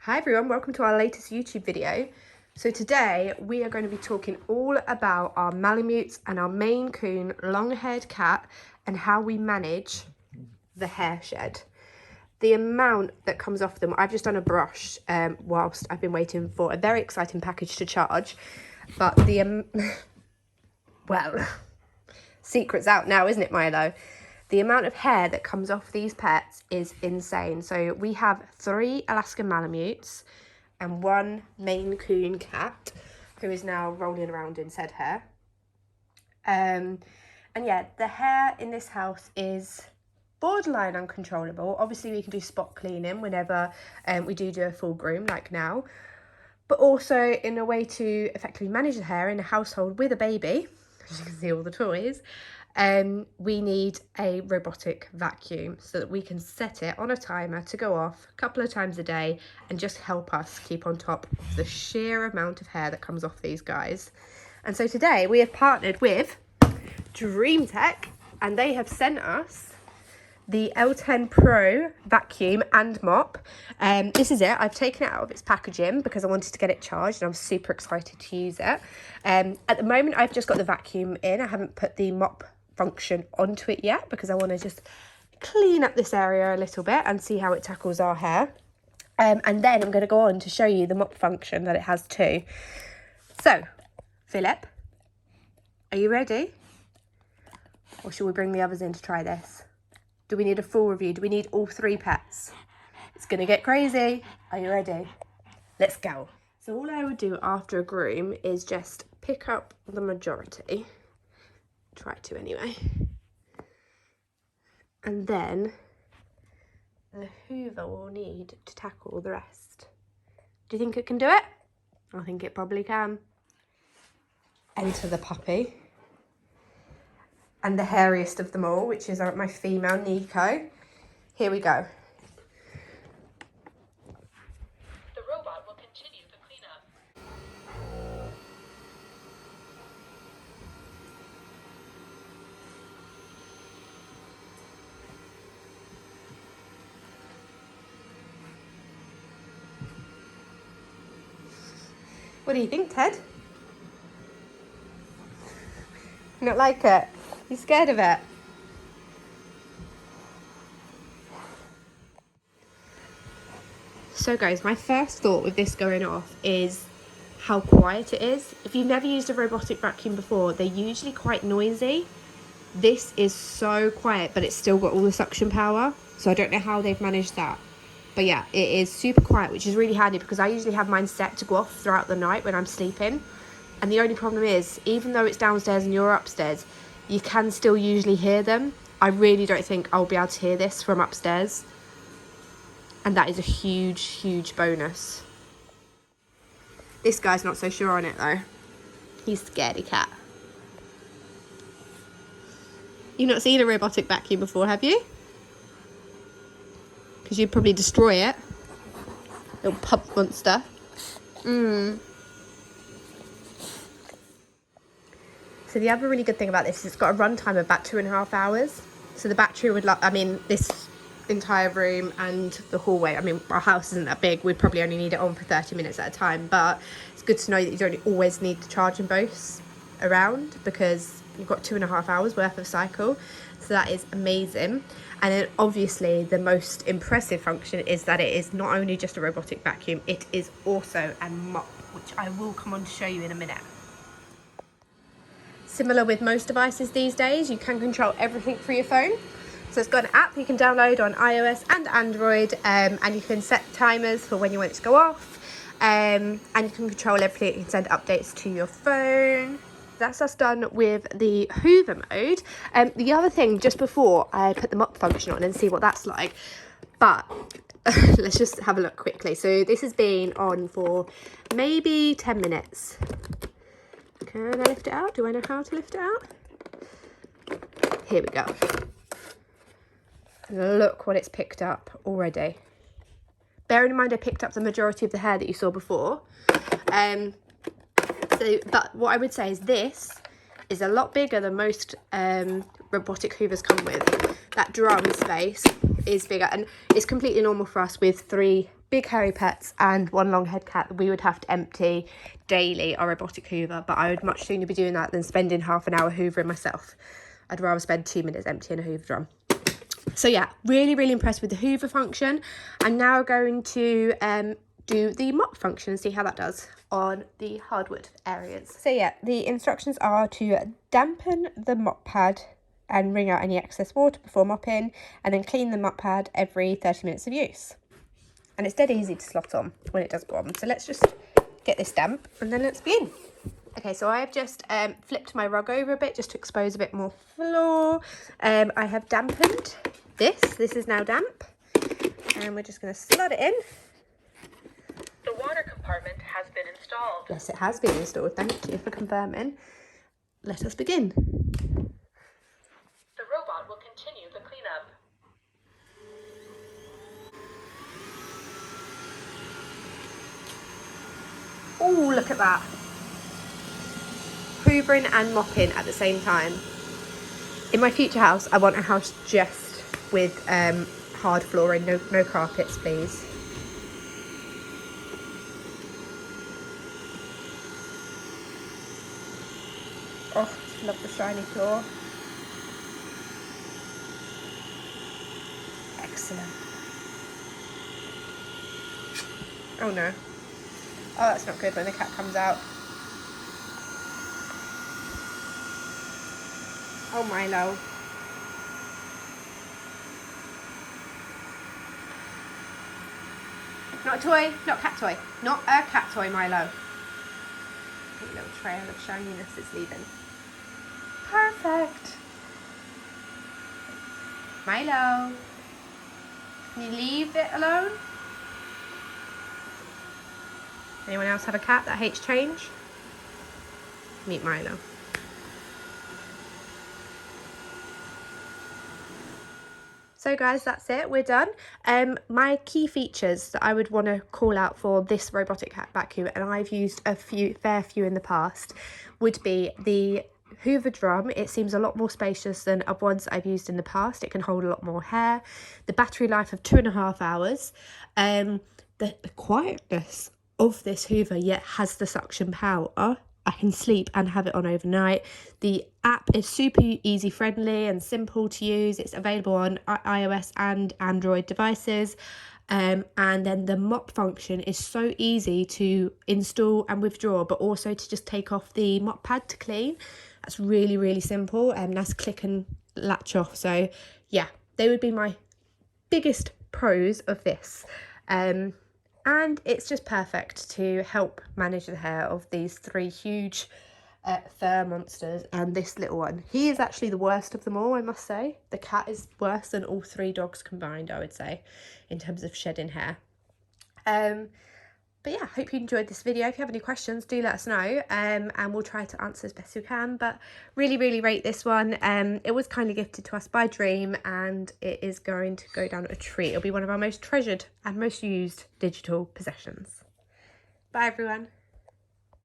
Hi everyone, welcome to our latest YouTube video. So today we are going to be talking all about our Malamutes and our Maine Coon long-haired cat and how we manage the hair shed. The amount that comes off them, I've just done a brush whilst I've been waiting for a very exciting package to charge, but well, secret's out now, isn't it, Milo? The amount of hair that comes off these pets is insane. So we have 3 Alaskan Malamutes and 1 Maine Coon cat who is now rolling around in said hair. And yeah, the hair in this house is borderline uncontrollable. Obviously we can do spot cleaning whenever we do a full groom like now. But also in a way to effectively manage the hair in a household with a baby, as you can see all the toys, we need a robotic vacuum so that we can set it on a timer to go off a couple of times a day and just help us keep on top of the sheer amount of hair that comes off these guys. And so today we have partnered with Dreame Tech and they have sent us the L10 Pro vacuum and mop. This is it. I've taken it out of its packaging because I wanted to get it charged and I'm super excited to use it. At the moment I've just got the vacuum in. I haven't put the mop function onto it yet because I want to just clean up this area a little bit and see how it tackles our hair. And then I'm going to go on to show you the mop function that it has too. So, Philip, are you ready? Or shall we bring the others in to try this? Do we need a full review? Do we need all 3 pets? It's going to get crazy. Are you ready? Let's go. So all I would do after a groom is just pick up the majority. Try to anyway. And then the Hoover will need to tackle the rest. Do you think it can do it? I think it probably can. Enter the puppy. And the hairiest of them all, which is my female Nico. Here we go. The robot will continue the cleanup. What do you think, Ted? Not like it? You scared of it? So guys, my first thought with this going off is how quiet it is. If you've never used a robotic vacuum before, they're usually quite noisy. This is so quiet, but it's still got all the suction power. So I don't know how they've managed that. But yeah, it is super quiet, which is really handy because I usually have mine set to go off throughout the night when I'm sleeping. And the only problem is, even though it's downstairs and you're upstairs, you can still usually hear them. I really don't think I'll be able to hear this from upstairs. And that is a huge, huge bonus. This guy's not so sure on it though. He's a scaredy cat. You've not seen a robotic vacuum before, have you? Because you'd probably destroy it. Little pump monster. So the other really good thing about this is it's got a runtime of about 2.5 hours. So the battery would this entire room and the hallway. I mean, our house isn't that big. We'd probably only need it on for 30 minutes at a time. But it's good to know that you don't always need to charge them both around because you've got 2.5 hours worth of cycle. So that is amazing. And then obviously the most impressive function is that it is not only just a robotic vacuum, it is also a mop, which I will come on to show you in a minute. Similar with most devices these days, you can control everything through your phone. So it's got an app you can download on iOS and Android, and you can set timers for when you want it to go off, and you can control everything. You can send updates to your phone. That's us done with the Hoover mode. The other thing, just before I put the mop function on and see what that's like, but let's just have a look quickly. So this has been on for maybe 10 minutes. Can I lift it out? Do I know how to lift it out? Here we go. And look what it's picked up already. Bearing in mind I picked up the majority of the hair that you saw before. But what I would say is this is a lot bigger than most robotic hoovers come with. That drum space is bigger and it's completely normal for us with 3 big hairy pets and one long haired cat, we would have to empty daily our robotic hoover, but I would much sooner be doing that than spending half an hour hoovering myself. I'd rather spend 2 minutes emptying a hoover drum. So yeah, really impressed with the hoover function. I'm now going to do the mop function and see how that does on the hardwood areas. So yeah, the instructions are to dampen the mop pad and wring out any excess water before mopping, and then clean the mop pad every 30 minutes of use. And it's dead easy to slot on when it does go on. So let's just get this damp and then let's begin. Okay, so I have just flipped my rug over a bit just to expose a bit more floor. I have dampened this. This is now damp. And we're just going to slot it in. The water compartment has been installed. Yes, it has been installed. Thank you for confirming. Let us begin. The robot will continue the cleanup. Oh, look at that. Hoovering and mopping at the same time. In my future house, I want a house just with hard flooring, no carpets, please. Oh, love the shiny floor. Excellent. Oh no. Oh, that's not good when the cat comes out. Oh, Milo. Not a toy, not a cat toy. Not a cat toy, Milo. A little trail of shininess is leaving. Perfect. Milo. Can you leave it alone? Anyone else have a cat that hates change? Meet Milo. So guys, that's it, we're done. My key features that I would want to call out for this robotic cat vacuum, and I've used a fair few in the past, would be the hoover drum. It seems a lot more spacious than other ones I've used in the past. It can hold a lot more hair. The battery life of 2.5 hours. The quietness of this hoover yet has the suction power. I can sleep and have it on overnight. The app is super easy friendly and simple to use. It's available on iOS and Android devices. And then the mop function is so easy to install and withdraw, but also to just take off the mop pad to clean. That's really simple, and that's click and latch off. So yeah, they would be my biggest pros of this. And it's just perfect to help manage the hair of these 3 huge fur monsters and this little one. He is actually the worst of them all, I must say. The cat is worse than all 3 dogs combined, I would say, in terms of shedding hair. But yeah, hope you enjoyed this video. If you have any questions, do let us know, and we'll try to answer as best we can. But really rate this one. It was kindly gifted to us by Dreame, and it is going to go down a treat. It'll be one of our most treasured and most used digital possessions. Bye everyone.